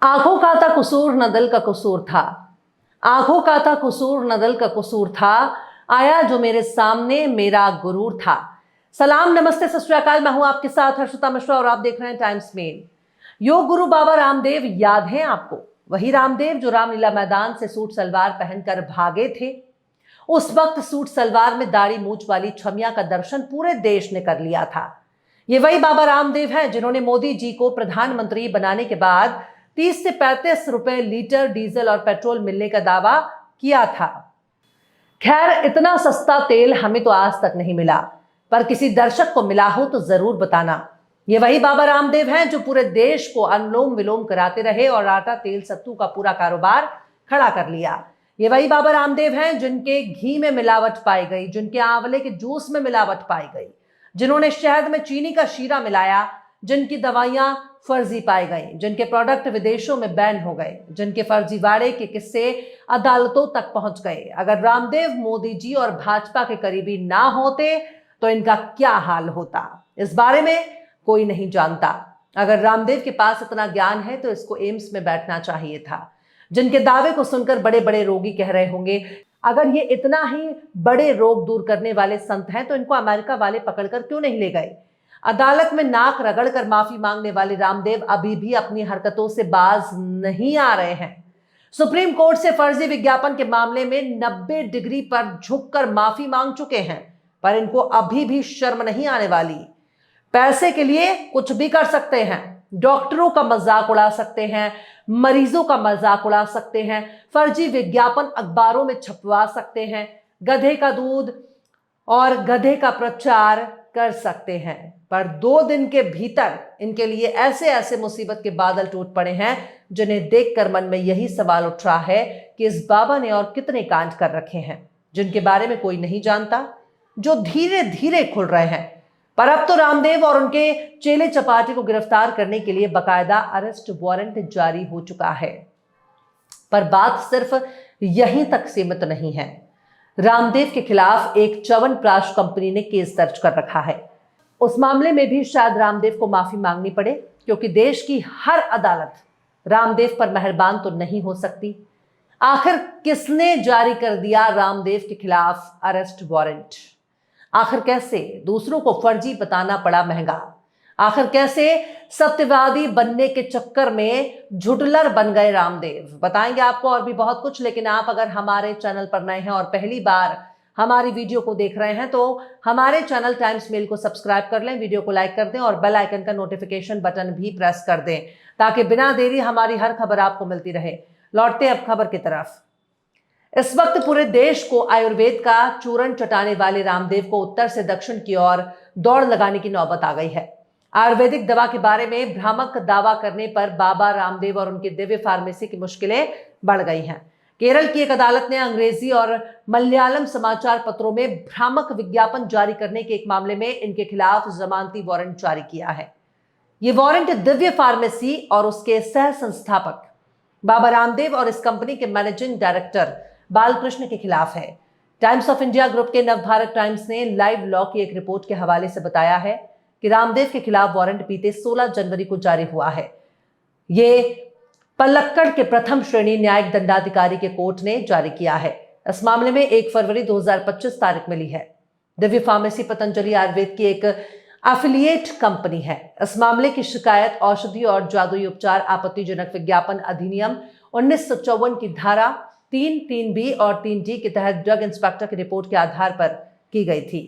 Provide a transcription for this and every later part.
आंखों का था कसूर न दिल का कसूर था। आंखों का था कसूर न दिल का कसूर था। आया जो मेरे सामने मेरा गुरूर था। सलाम, नमस्ते, सत श्री अकाल। मैं हूं आपके साथ हर्षिता मिश्रा और आप देख रहे हैं टाइम्स मेल। योग गुरु बाबा रामदेव याद है आपको? वही रामदेव जो रामलीला मैदान से सूट सलवार पहनकर भागे थे। उस वक्त सूट सलवार में दाढ़ी मूंछ वाली छमिया का दर्शन पूरे देश ने कर लिया था। ये वही बाबा रामदेव हैं जिन्होंने मोदी जी को प्रधानमंत्री बनाने के बाद 30 से 35 रुपए लीटर डीजल और पेट्रोल मिलने का दावा किया था। खैर, इतना सस्ता तेल हमें तो आज तक नहीं मिला, पर किसी दर्शक को मिला हो तो जरूर बताना। ये वही बाबा रामदेव हैं जो पूरे देश को अनुलोम विलोम कराते रहे और आटा तेल सत्तू का पूरा कारोबार खड़ा कर लिया। ये वही बाबा रामदेव हैं जिनके घी में मिलावट पाई गई, जिनके आंवले के जूस में मिलावट पाई गई, जिन्होंने शहद में चीनी का शीरा मिलाया, जिनकी दवाइयां फर्जी पाई गई, जिनके प्रोडक्ट विदेशों में बैन हो गए, जिनके फर्जीवाड़े के किस्से अदालतों तक पहुंच गए। अगर रामदेव मोदी जी और भाजपा के करीबी ना होते तो इनका क्या हाल होता, इस बारे में कोई नहीं जानता। अगर रामदेव के पास इतना ज्ञान है तो इसको एम्स में बैठना चाहिए था। जिनके दावे को सुनकर बड़े बड़े रोगी कह रहे होंगे, अगर ये इतना ही बड़े रोग दूर करने वाले संत हैं तो इनको अमेरिका वाले पकड़कर क्यों नहीं ले गए? अदालत में नाक रगड़कर माफी मांगने वाले रामदेव अभी भी अपनी हरकतों से बाज नहीं आ रहे हैं। सुप्रीम कोर्ट से फर्जी विज्ञापन के मामले में 90 डिग्री पर झुककर माफी मांग चुके हैं, पर इनको अभी भी शर्म नहीं आने वाली। पैसे के लिए कुछ भी कर सकते हैं, डॉक्टरों का मजाक उड़ा सकते हैं, मरीजों का मजाक उड़ा सकते हैं, फर्जी विज्ञापन अखबारों में छपवा सकते हैं, गधे का दूध और गधे का प्रचार कर सकते हैं, पर 2 दिन के भीतर इनके लिए ऐसे ऐसे मुसीबत के बादल टूट पड़े हैं जिन्हें देखकर मन में यही सवाल उठ रहा है कि इस बाबा ने और कितने कांड कर रखे हैं जिनके बारे में कोई नहीं जानता, जो धीरे धीरे खुल रहे हैं। पर अब तो रामदेव और उनके चेले चपाटी को गिरफ्तार करने के लिए बकायदा अरेस्ट वारंट जारी हो चुका है। पर बात सिर्फ यहीं तक सीमित नहीं है। रामदेव के खिलाफ एक च्यवनप्राश कंपनी ने केस दर्ज कर रखा है। उस मामले में भी शायद रामदेव को माफी मांगनी पड़े, क्योंकि देश की हर अदालत रामदेव पर मेहरबान तो नहीं हो सकती। आखिर किसने जारी कर दिया रामदेव के खिलाफ अरेस्ट वारंट? आखिर कैसे दूसरों को फर्जी बताना पड़ा महंगा? आखिर कैसे सत्यवादी बनने के चक्कर में झुटलर बन गए रामदेव? बताएंगे आपको और भी बहुत कुछ। लेकिन आप अगर हमारे चैनल पर नए हैं और पहली बार हमारी वीडियो को देख रहे हैं तो हमारे चैनल टाइम्स मेल को सब्सक्राइब कर लें, वीडियो को लाइक कर दें और बेल आइकन का नोटिफिकेशन बटन भी प्रेस कर दें, ताकि बिना देरी हमारी हर खबर आपको मिलती रहे। लौटते अब खबर की तरफ। इस वक्त पूरे देश को आयुर्वेद का चूरन चटाने वाले रामदेव को उत्तर से दक्षिण की ओर दौड़ लगाने की नौबत आ गई है। आयुर्वेदिक दवा के बारे में भ्रामक दावा करने पर बाबा रामदेव और उनके दिव्य फार्मेसी की मुश्किलें बढ़ गई हैं। केरल की एक अदालत ने अंग्रेजी और मलयालम समाचार पत्रों में भ्रामक विज्ञापन जारी करने के एक मामले में इनके खिलाफ जमानती वारंट जारी किया है। यह वारंट दिव्य फार्मेसी और उसके सह संस्थापक बाबा रामदेव और इस कंपनी के मैनेजिंग डायरेक्टर बालकृष्ण के खिलाफ है। टाइम्स ऑफ इंडिया ग्रुप के नवभारत टाइम्स ने लाइव लॉ की एक रिपोर्ट के हवाले से बताया है कि रामदेव के खिलाफ वारंट बीते 16 जनवरी को जारी हुआ है। ये पलक्कड़ के प्रथम श्रेणी न्यायिक दंडाधिकारी के कोर्ट ने जारी किया है। इस मामले में 1 फरवरी 2025 तारीख मिली है। दिव्य फार्मेसी पतंजलि आयुर्वेद की एक एफिलिएट कंपनी है। इस मामले की शिकायत औषधि और जादुई उपचार आपत्तिजनक विज्ञापन अधिनियम 1954 की धारा 3(3)B और 3D के तहत ड्रग इंस्पेक्टर की रिपोर्ट के आधार पर की गई थी।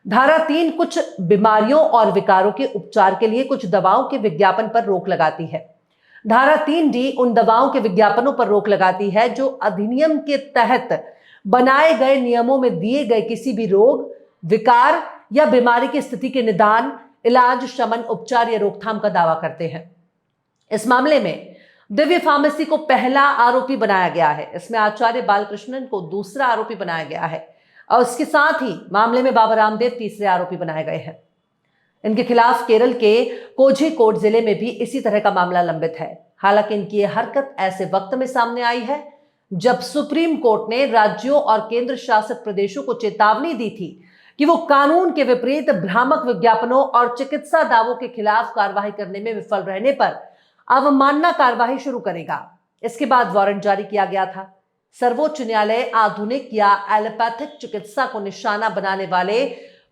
धारा 3 कुछ बीमारियों और विकारों के उपचार के लिए कुछ दवाओं के विज्ञापन पर रोक लगाती है। धारा 3D उन दवाओं के विज्ञापनों पर रोक लगाती है जो अधिनियम के तहत बनाए गए नियमों में दिए गए किसी भी रोग, विकार या बीमारी की स्थिति के निदान, इलाज, शमन, उपचार या रोकथाम का दावा करते हैं। इस मामले में दिव्य फार्मेसी को पहला आरोपी बनाया गया है। इसमें आचार्य बालकृष्णन को दूसरा आरोपी बनाया गया है और इसके साथ ही मामले में बाबा रामदेव तीसरे आरोपी बनाए गए हैं। इनके खिलाफ केरल के कोझिकोड जिले में भी इसी तरह का मामला लंबित है। हालांकि इनकी यह हरकत ऐसे वक्त में सामने आई है जब सुप्रीम कोर्ट ने राज्यों और केंद्र शासित प्रदेशों को चेतावनी दी थी कि वो कानून के विपरीत भ्रामक विज्ञापनों और चिकित्सा दावों के खिलाफ कार्रवाई करने में विफल रहने पर अवमानना कार्यवाही शुरू करेगा। इसके बाद वारंट जारी किया गया था। सर्वोच्च न्यायालय आधुनिक या एलोपैथिक चिकित्सा को निशाना बनाने वाले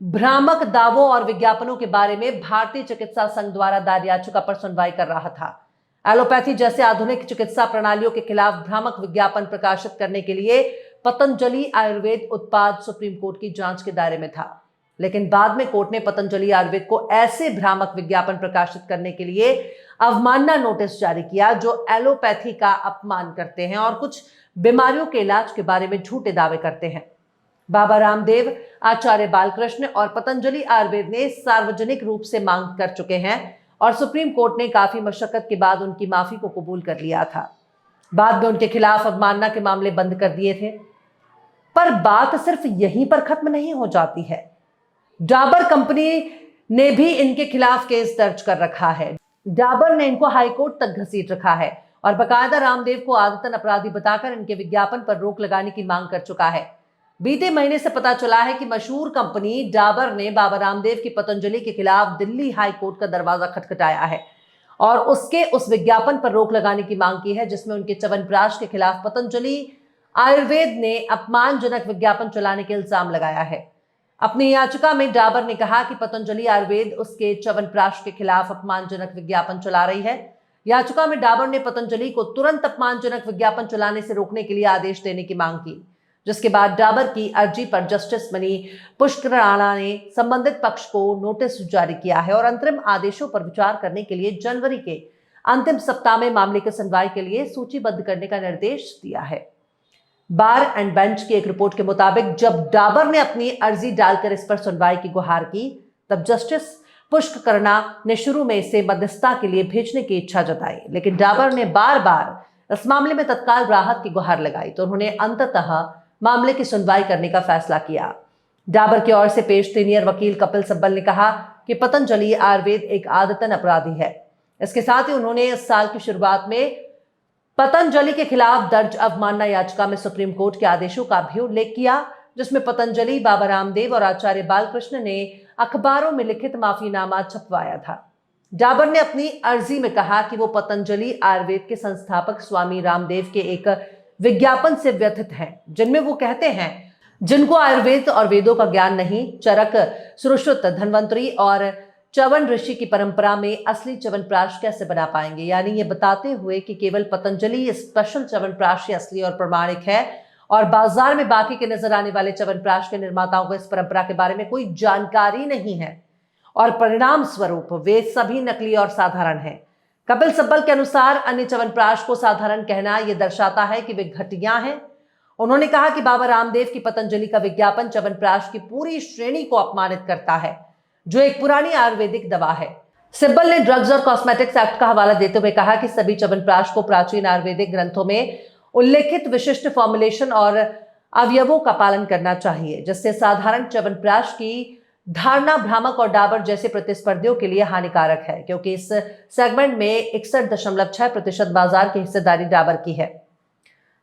भ्रामक दावों और विज्ञापनों के बारे में भारतीय चिकित्सा संघ द्वारा दायर याचिका पर सुनवाई कर रहा था। एलोपैथी जैसे आधुनिक चिकित्सा प्रणालियों के खिलाफ भ्रामक विज्ञापन प्रकाशित करने के लिए पतंजलि आयुर्वेद उत्पाद सुप्रीम कोर्ट की जांच के दायरे में था, लेकिन बाद में कोर्ट ने पतंजलि आयुर्वेद को ऐसे भ्रामक विज्ञापन प्रकाशित करने के लिए अवमानना नोटिस जारी किया जो एलोपैथी का अपमान करते हैं और कुछ बीमारियों के इलाज के बारे में झूठे दावे करते हैं। बाबा रामदेव, आचार्य बालकृष्ण और पतंजलि आयुर्वेद ने सार्वजनिक रूप से मांग कर चुके हैं और सुप्रीम कोर्ट ने काफी मशक्कत के बाद उनकी माफी को कबूल कर लिया था। बाद में उनके खिलाफ अवमानना के मामले बंद कर दिए थे। पर बात सिर्फ यहीं पर खत्म नहीं हो जाती है। डाबर कंपनी ने भी इनके खिलाफ केस दर्ज कर रखा है। डाबर ने इनको हाईकोर्ट तक घसीट रखा है और बकायदा रामदेव को आदतन अपराधी बताकर इनके विज्ञापन पर रोक लगाने की मांग कर चुका है। बीते महीने से पता चला है कि मशहूर कंपनी डाबर ने बाबा रामदेव की पतंजलि के खिलाफ दिल्ली हाई कोर्ट का दरवाजा खटखटाया है और उसके उस विज्ञापन पर रोक लगाने की मांग की है जिसमें उनके च्यवनप्राश के खिलाफ पतंजलि आयुर्वेद ने अपमानजनक विज्ञापन चलाने के इल्जाम लगाया है। अपनी याचिका में डाबर ने कहा कि पतंजलि आयुर्वेद उसके च्यवनप्राश के खिलाफ अपमानजनक विज्ञापन चला रही है। याचिका में डाबर ने पतंजलि को तुरंत अपमानजनक विज्ञापन चलाने से रोकने के लिए आदेश देने की मांग की, जिसके बाद डाबर की अर्जी पर जस्टिस मनी पुष्कराणा ने संबंधित पक्ष को नोटिस जारी किया है और अंतरिम आदेशों पर विचार करने के लिए जनवरी के अंतिम सप्ताह में मामले की सुनवाई के लिए सूचीबद्ध करने का निर्देश दिया है। बार एंड बेंच की एक रिपोर्ट के मुताबिक जब डाबर ने अपनी अर्जी डालकर इस पर सुनवाई की गुहार की, तब जस्टिस पुष्करना ने शुरू में इसे मध्यस्थता के लिए भेजने की इच्छा जताई, लेकिन डाबर ने बार बार इस मामले में तत्काल राहत की गुहार लगाई तो उन्होंने अंततः मामले की सुनवाई करने का फैसला किया। डाबर की ओर से पेश सीनियर वकील कपिल सिब्बल ने कहा कि पतंजलि आयुर्वेद एक आदतन अपराधी है। इसके साथ ही उन्होंने इस साल की शुरुआत में पतंजलि के खिलाफ दर्ज अवमानना याचिका में सुप्रीम कोर्ट के आदेशों का भी उल्लेख किया, जिसमें पतंजलि, बाबा रामदेव और आचार्य बालकृष्ण ने अखबारों में लिखित माफीनामा छपवाया था। डाबर ने अपनी अर्जी में कहा कि वो पतंजलि आयुर्वेद के संस्थापक स्वामी रामदेव के एक विज्ञापन से व्यथित हैं, जिनमें वो कहते हैं जिनको आयुर्वेद और वेदों का ज्ञान नहीं, चरक, सुश्रुत, धन्वंतरी और च्यवन ऋषि की परंपरा में असली च्यवनप्राश कैसे बना पाएंगे, यानी ये बताते हुए कि केवल पतंजलि स्पेशल च्यवनप्राश ही असली और प्रमाणिक है और बाजार में बाकी के नजर आने वाले च्यवनप्राश के निर्माताओं को इस परंपरा के बारे में कोई जानकारी नहीं है और परिणाम स्वरूप वे सभी नकली और साधारण हैं। कपिल सिब्बल के अनुसार अन्य च्यवनप्राश को साधारण कहना यह दर्शाता है कि वे घटिया हैं। उन्होंने कहा कि बाबा रामदेव की पतंजलि का विज्ञापन च्यवनप्राश की पूरी श्रेणी को अपमानित करता है, जो एक पुरानी आयुर्वेदिक दवा है। सिब्बल ने ड्रग्स और कॉस्मेटिक्स एक्ट का हवाला देते हुए कहा कि सभी च्यवनप्राश को प्राचीन आयुर्वेदिक ग्रंथों में उल्लेखित विशिष्ट फॉर्मुलेशन और अवयवों का पालन करना चाहिए, जिससे साधारण च्यवनप्राश की धारणा भ्रामक और डाबर जैसे प्रतिस्पर्धियों के लिए हानिकारक है, क्योंकि इस सेगमेंट में 61.6% बाजार की हिस्सेदारी डाबर की है।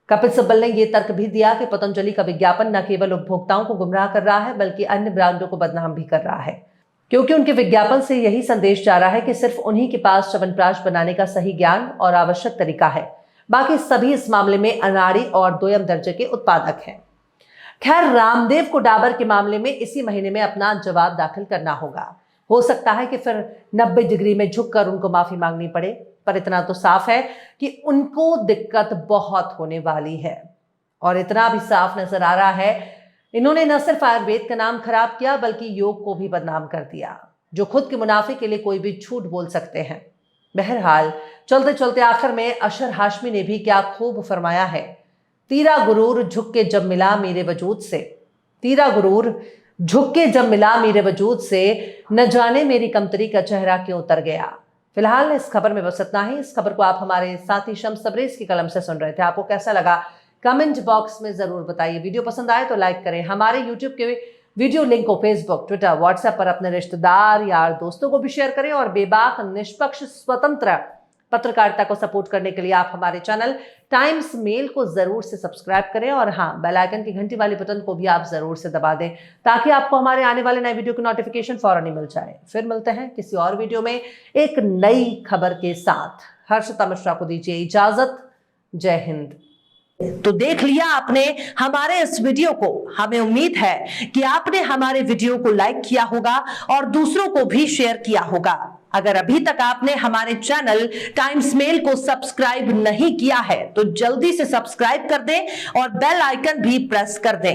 कपिल सिब्बल ने यह तर्क भी दिया कि पतंजलि का विज्ञापन न केवल उपभोक्ताओं को गुमराह कर रहा है बल्कि अन्य ब्रांडों को बदनाम भी कर रहा है, क्योंकि उनके विज्ञापन से यही संदेश जा रहा है कि सिर्फ उन्हीं के पास च्यवनप्राश बनाने का सही ज्ञान और आवश्यक तरीका है, बाकी सभी इस मामले में अनाड़ी और दोयम दर्जे के उत्पादक हैं। खैर, रामदेव को डाबर के मामले में इसी महीने में अपना जवाब दाखिल करना होगा। हो सकता है कि फिर 90 डिग्री में झुककर उनको माफी मांगनी पड़े, पर इतना तो साफ है कि उनको दिक्कत बहुत होने वाली है। और इतना भी साफ नजर आ रहा है, इन्होंने न सिर्फ आयुर्वेद का नाम खराब किया बल्कि योग को भी बदनाम कर दिया, जो खुद के मुनाफे के लिए कोई भी झूठ बोल सकते हैं। बहरहाल, चलते चलते आखिर में अशर हाशमी ने भी क्या खूब फरमाया है, तीरा गुरूर झुक के जब मिला मेरे वजूद से, तीरा गुरूर झुक के जब मिला मेरे वजूद से, न जाने मेरी कमतरी का चेहरा क्यों उतर गया। फिलहाल इस खबर में बस इतना ही। इस खबर को आप हमारे साथी शम्स तबरेज़ की कलम से सुन रहे थे। आपको कैसा लगा कमेंट बॉक्स में जरूर बताइए। वीडियो पसंद आए तो लाइक करें। हमारे यूट्यूब के वीडियो लिंक को फेसबुक, ट्विटर, व्हाट्सएप पर अपने रिश्तेदार, यार, दोस्तों को भी शेयर करें और बेबाक, निष्पक्ष, स्वतंत्र पत्रकारिता को सपोर्ट करने के लिए आप हमारे चैनल टाइम्स मेल को जरूर से सब्सक्राइब करें और हाँ, बेल आइकन की घंटी वाली बटन को भी आप जरूर से दबा दें ताकि आपको हमारे आने वाले नए वीडियो की नोटिफिकेशन फौरन ही मिल जाए। फिर मिलते हैं किसी और वीडियो में एक नई खबर के साथ। हर्षिता मिश्रा को दीजिए इजाजत। जय हिंद। तो देख लिया आपने हमारे इस वीडियो को। हमें उम्मीद है कि आपने हमारे वीडियो को लाइक किया होगा और दूसरों को भी शेयर किया होगा। अगर अभी तक आपने हमारे चैनल टाइम्स मेल को सब्सक्राइब नहीं किया है तो जल्दी से सब्सक्राइब कर दें और बेल आइकन भी प्रेस कर दें।